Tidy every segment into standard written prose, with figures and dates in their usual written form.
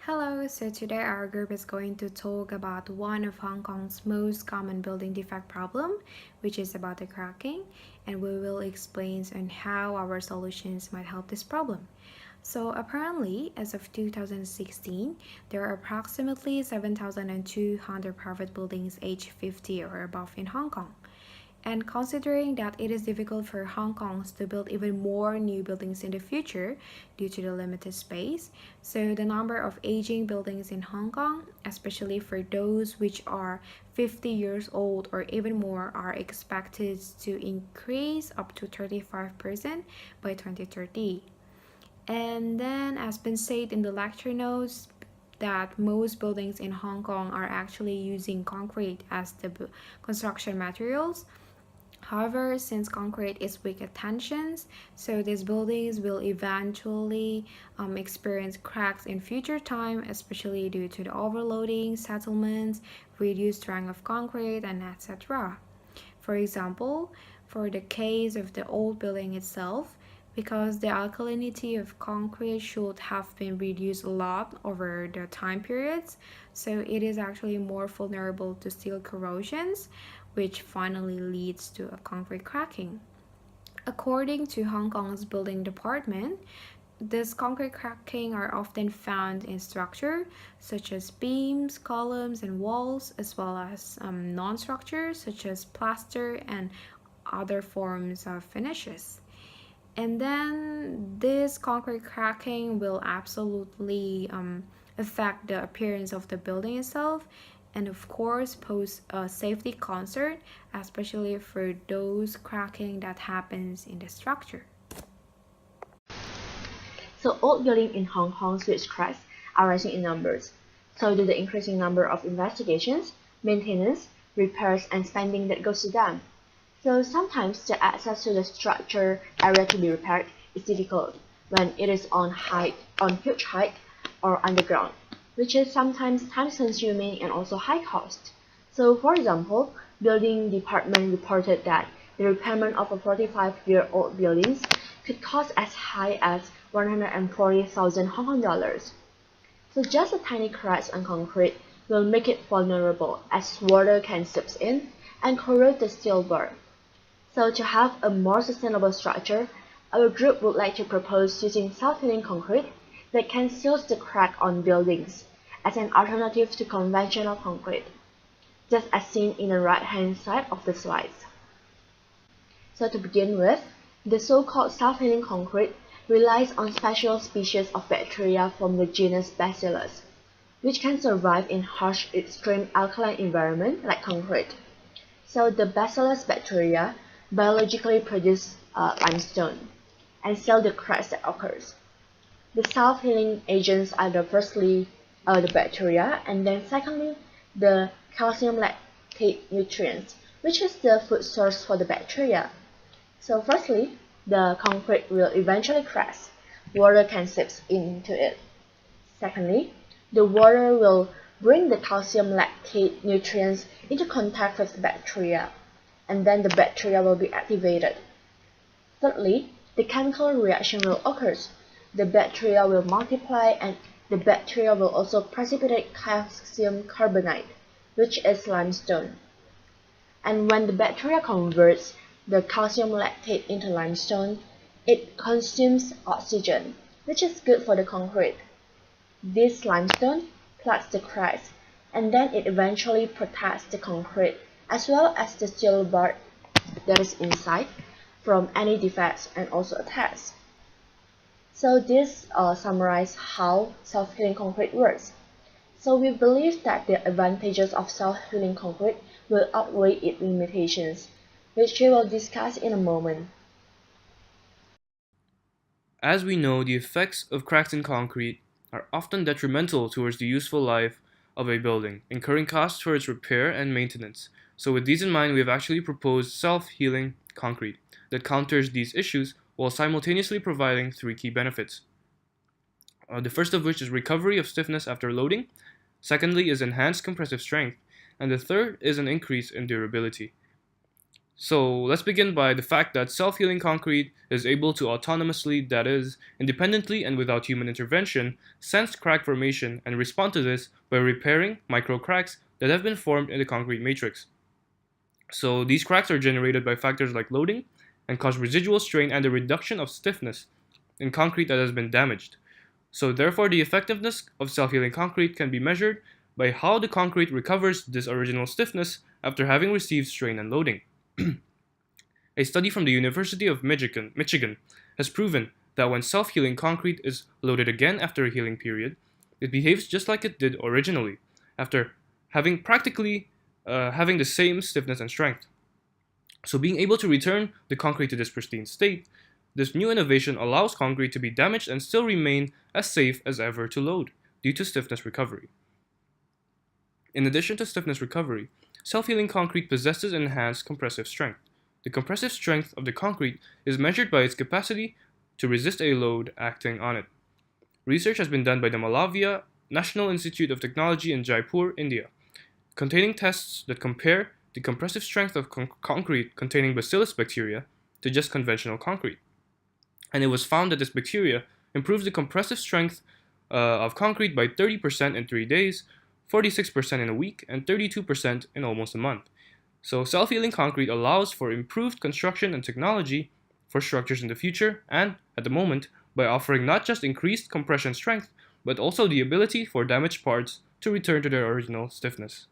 Hello, so today our group is going to talk about one of Hong Kong's most common building defect problem, which is about the cracking, and we will explain on how our solutions might help this problem. So apparently, as of 2016, there are approximately 7,200 private buildings aged 50 or above in Hong Kong. And considering that it is difficult for Hong Kong to build even more new buildings in the future due to the limited space, so the number of aging buildings in Hong Kong, especially for those which are 50 years old or even more, are expected to increase up to 35% by 2030. And then, as been said in the lecture notes, that most buildings in Hong Kong are actually using concrete as the construction materials. However, since concrete is weak at tensions, so these buildings will eventually experience cracks in future time, especially due to the overloading, settlements, reduced strength of concrete, and etc. For example, for the case of the old building itself, because the alkalinity of concrete should have been reduced a lot over the time periods, so it is actually more vulnerable to steel corrosions, which finally leads to a concrete cracking. According to Hong Kong's building department, this concrete cracking are often found in structure such as beams, columns, and walls, as well as non-structures such as plaster and other forms of finishes. And then this concrete cracking will absolutely affect the appearance of the building itself, and of course pose a safety concern, especially for those cracking that happens in the structure. So old buildings in Hong Kong which cracks are rising in numbers. So do the increasing number of investigations, maintenance, repairs, and spending that goes to them. So sometimes the access to the structure area to be repaired is difficult when it is on huge height or underground, which is sometimes time-consuming and also high cost. So for example, building department reported that the repairment of a 45-year-old buildings could cost as high as 140,000 Hong Kong dollars. So just a tiny cracks on concrete will make it vulnerable as water can seep in and corrode the steel bar. So to have a more sustainable structure, our group would like to propose using self-healing concrete that can seal the crack on buildings as an alternative to conventional concrete, just as seen in the right-hand side of the slides. So to begin with, the so-called self-healing concrete relies on special species of bacteria from the genus Bacillus, which can survive in harsh, extreme alkaline environment like concrete. So the Bacillus bacteria biologically produce limestone and seal the cracks that occurs. The self-healing agents are firstly the bacteria, and then secondly the calcium lactate nutrients, which is the food source for the bacteria. So firstly, the concrete will eventually crack. Water can seep into it. Secondly, the water will bring the calcium lactate nutrients into contact with the bacteria, and then the bacteria will be activated. Thirdly, the chemical reaction will occur. The bacteria will multiply, and the bacteria will also precipitate calcium carbonate, which is limestone. And when the bacteria converts the calcium lactate into limestone, it consumes oxygen, which is good for the concrete. This limestone plugs the cracks, and then it eventually protects the concrete as well as the steel bar that is inside from any defects and also attacks. So this summarizes how self-healing concrete works. So we believe that the advantages of self-healing concrete will outweigh its limitations, which we will discuss in a moment. As we know, the effects of cracks in concrete are often detrimental towards the useful life of a building, incurring costs for its repair and maintenance. So with these in mind, we have actually proposed self-healing concrete that counters these issues while simultaneously providing three key benefits. The first of which is recovery of stiffness after loading, secondly is enhanced compressive strength, and the third is an increase in durability. So let's begin by the fact that self-healing concrete is able to autonomously, that is, independently and without human intervention, sense crack formation and respond to this by repairing micro cracks that have been formed in the concrete matrix. So these cracks are generated by factors like loading and cause residual strain and the reduction of stiffness in concrete that has been damaged. So therefore the effectiveness of self-healing concrete can be measured by how the concrete recovers this original stiffness after having received strain and loading. A study from the University of Michigan has proven that when self-healing concrete is loaded again after a healing period, it behaves just like it did originally, after having practically having the same stiffness and strength. So being able to return the concrete to this pristine state, this new innovation allows concrete to be damaged and still remain as safe as ever to load due to stiffness recovery. In addition to stiffness recovery, self-healing concrete possesses enhanced compressive strength. The compressive strength of the concrete is measured by its capacity to resist a load acting on it. Research has been done by the Malavia National Institute of Technology in Jaipur, India, containing tests that compare the compressive strength of concrete containing bacillus bacteria to just conventional concrete. And it was found that this bacteria improves the compressive strength of concrete by 30% in 3 days, 46% in a week, and 32% in almost a month. So self-healing concrete allows for improved construction and technology for structures in the future and, at the moment, by offering not just increased compression strength, but also the ability for damaged parts to return to their original stiffness.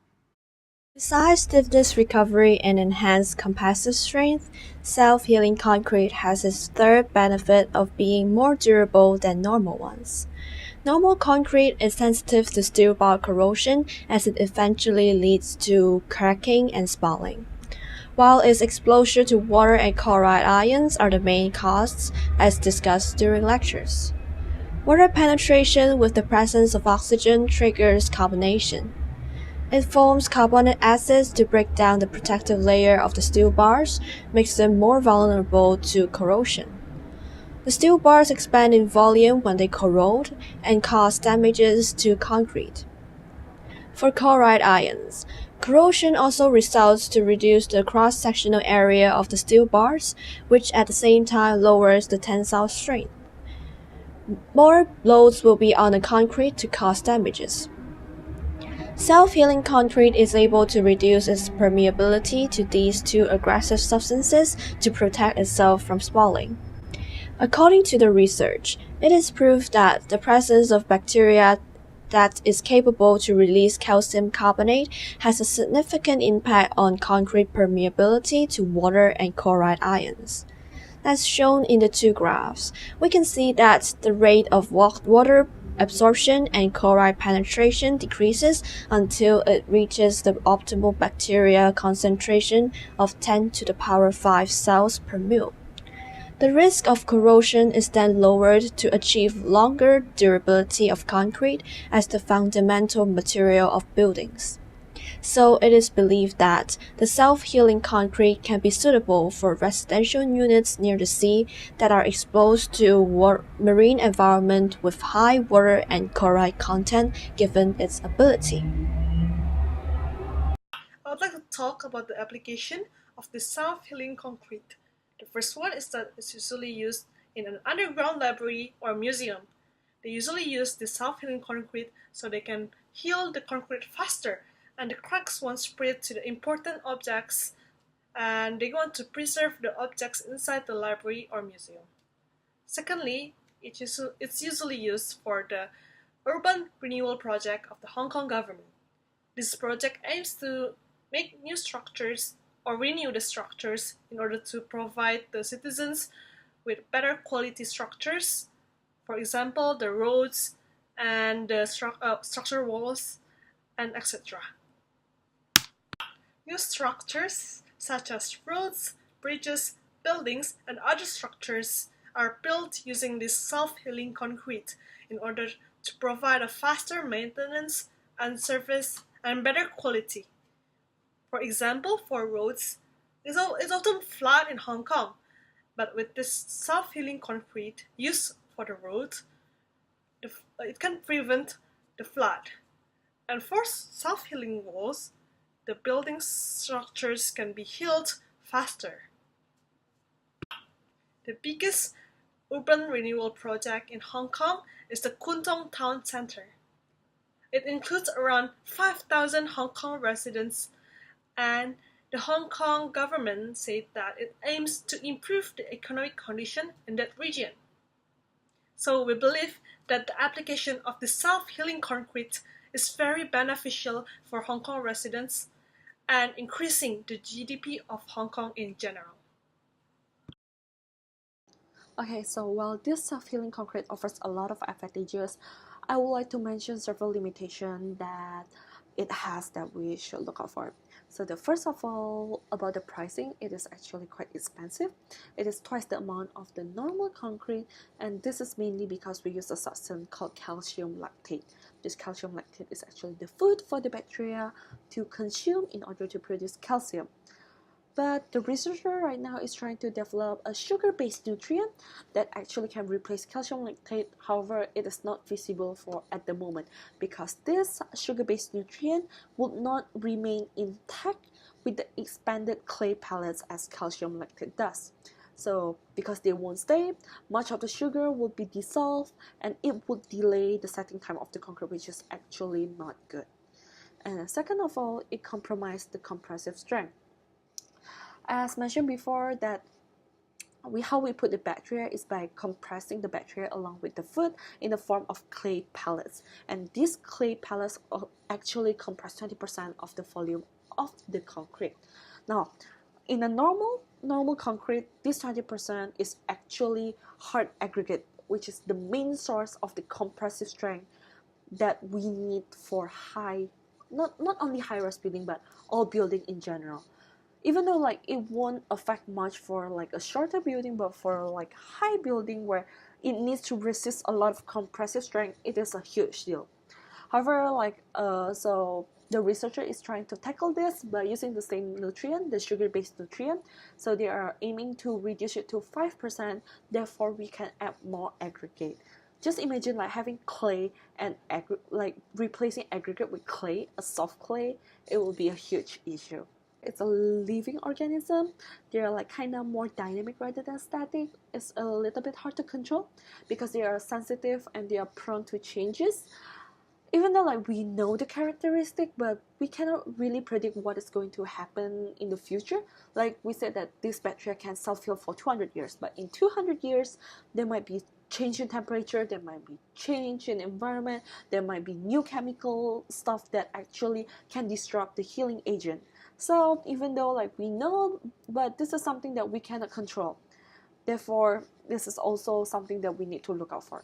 Besides stiffness recovery and enhanced compressive strength, self-healing concrete has its third benefit of being more durable than normal ones. Normal concrete is sensitive to steel bar corrosion as it eventually leads to cracking and spalling, while its exposure to water and chloride ions are the main causes, as discussed during lectures. Water penetration with the presence of oxygen triggers carbonation. It forms carbonic acids to break down the protective layer of the steel bars, makes them more vulnerable to corrosion. The steel bars expand in volume when they corrode and cause damages to concrete. For chloride ions, corrosion also results to reduce the cross-sectional area of the steel bars, which at the same time lowers the tensile strength. More loads will be on the concrete to cause damages. Self-healing concrete is able to reduce its permeability to these two aggressive substances to protect itself from spalling. According to the research, it is proved that the presence of bacteria that is capable to release calcium carbonate has a significant impact on concrete permeability to water and chloride ions. As shown in the two graphs, we can see that the rate of water absorption and chloride penetration decreases until it reaches the optimal bacteria concentration of 10 to the power 5 cells per mil. The risk of corrosion is then lowered to achieve longer durability of concrete as the fundamental material of buildings. So it is believed that the self-healing concrete can be suitable for residential units near the sea that are exposed to marine environment with high water and chloride content given its ability. I would like to talk about the application of the self-healing concrete. The first one is that it's usually used in an underground library or museum. They usually use the self-healing concrete so they can heal the concrete faster, and the cracks won't spread to the important objects, and they want to preserve the objects inside the library or museum. Secondly, it's usually used for the urban renewal project of the Hong Kong government. This project aims to make new structures or renew the structures in order to provide the citizens with better quality structures, for example, the roads and the structure walls and etc. New structures such as roads, bridges, buildings, and other structures are built using this self-healing concrete in order to provide a faster maintenance and service and better quality. For example, for roads, it's often flat in Hong Kong, but with this self-healing concrete used for the road, it can prevent the flood. And for self-healing walls, the building structures can be healed faster. The biggest urban renewal project in Hong Kong is the Kwun Tong Town Centre. It includes around 5,000 Hong Kong residents, and the Hong Kong government said that it aims to improve the economic condition in that region. So we believe that the application of the self-healing concrete is very beneficial for Hong Kong residents and increasing the GDP of Hong Kong in general. Okay, so while this self-healing concrete offers a lot of advantages, I would like to mention several limitations that it has that we should look out for. So the first of all, about the pricing, it is actually quite expensive. It is twice the amount of the normal concrete, and this is mainly because we use a substance called calcium lactate. This calcium lactate is actually the food for the bacteria to consume in order to produce calcium. But the researcher right now is trying to develop a sugar-based nutrient that actually can replace calcium lactate. However, it is not feasible for at the moment because this sugar-based nutrient would not remain intact with the expanded clay pellets as calcium lactate does. So because they won't stay, much of the sugar will be dissolved and it would delay the setting time of the concrete, which is actually not good. And second of all, it compromised the compressive strength. As mentioned before, that how we put the bacteria is by compressing the bacteria along with the food in the form of clay pellets, and these clay pellets actually compress 20% of the volume of the concrete. Now, in a normal concrete, this 20% is actually hard aggregate, which is the main source of the compressive strength that we need for not only high-rise building but all building in general. Even though like it won't affect much for like a shorter building, but for like high building where it needs to resist a lot of compressive strength, it is a huge deal. However, so the researcher is trying to tackle this by using the same nutrient, the sugar-based nutrient. So they are aiming to reduce it to 5%. Therefore, we can add more aggregate. Just imagine like having clay and replacing aggregate with clay, a soft clay. It will be a huge issue. It's a living organism. They're like kind of more dynamic rather than static. It's a little bit hard to control because they are sensitive and they are prone to changes. Even though like we know the characteristic, but we cannot really predict what is going to happen in the future. Like we said that this bacteria can self-heal for 200 years, but in 200 years there might be change in temperature, there might be change in environment, there might be new chemical stuff that actually can disrupt the healing agent. So even though like we know, but this is something that we cannot control. Therefore, this is also something that we need to look out for.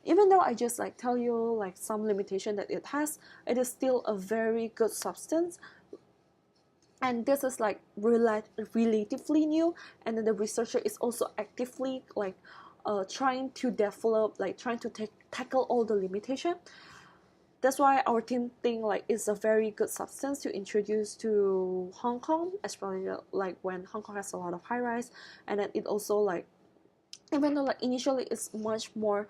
Even though I just like tell you like some limitation that it has, it is still a very good substance. And this is like relatively new, and then the researcher is also actively like trying to develop, like trying to tackle all the limitation. That's why our team think like it's a very good substance to introduce to Hong Kong, especially like when Hong Kong has a lot of high rise, and then it also like, even though like initially it's much more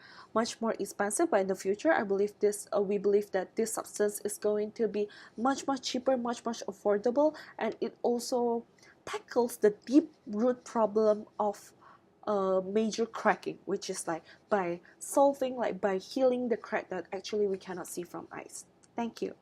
expensive, but in the future I believe we believe that this substance is going to be much cheaper, much affordable, and it also tackles the deep root problem of major cracking, which is like by healing the crack that actually we cannot see from ice. Thank you.